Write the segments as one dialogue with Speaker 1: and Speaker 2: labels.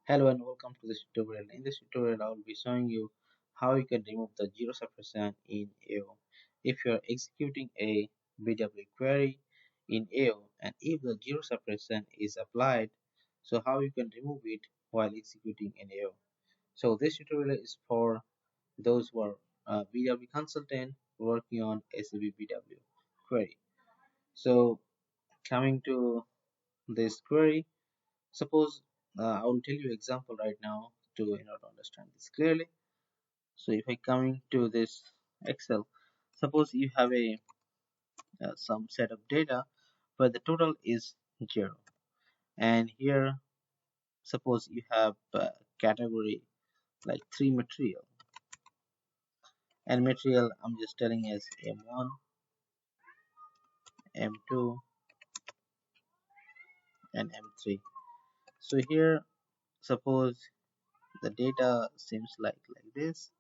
Speaker 1: Hello and welcome to this tutorial. In this tutorial, I will be showing you how you can remove the zero suppression in AO. If you are executing a BW query in AO and if the zero suppression is applied, so how you can remove it while executing in AO. So this tutorial is for those who are BW consultant working on SAP BW query. So coming to this query, suppose I will tell you example right now to to understand this clearly. So if I come into this Excel, suppose you have a some set of data where the total is 0, and here suppose you have category like 3 material, and material I'm just telling is M1, M2, and M3. So here suppose the data seems like this,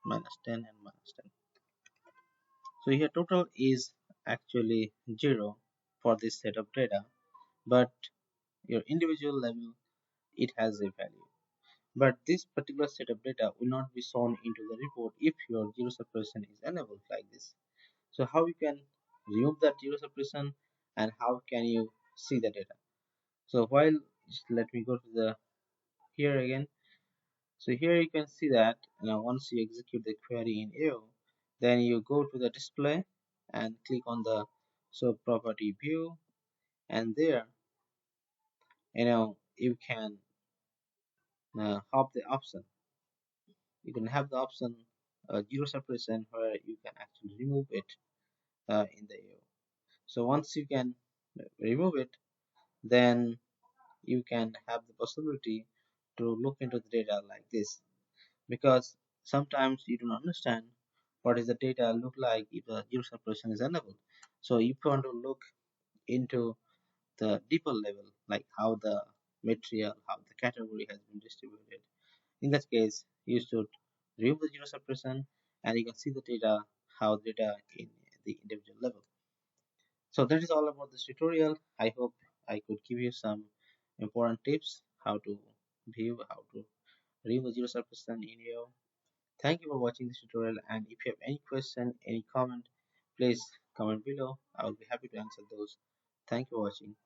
Speaker 1: -10 and -10. So here total is actually 0 for this set of data, but your individual level it has a value. But this particular set of data will not be shown into the report if your zero suppression is enabled like this. So how you can remove that zero suppression and how can you see the data? So while just let me go to the here again. So here you can see that once you execute the query in AO, then you go to the display and click on the show property view, and there you can have the option. You can have the option zero suppression where you can actually remove it in the AO. So once you can remove it, then you can have the possibility to look into the data like this, because sometimes you don't understand what is the data look like if the zero suppression is enabled. So if you want to look into the deeper level, like how the material, how the category has been distributed, in that case you should remove the zero suppression and you can see the data, how data in the individual level. So that is all about this tutorial. I hope I could give you some important tips how to view, how to remove the zero suppression in your. Thank you for watching this tutorial, and if you have any question, any comment, please comment below. I will be happy to answer those. Thank you for watching.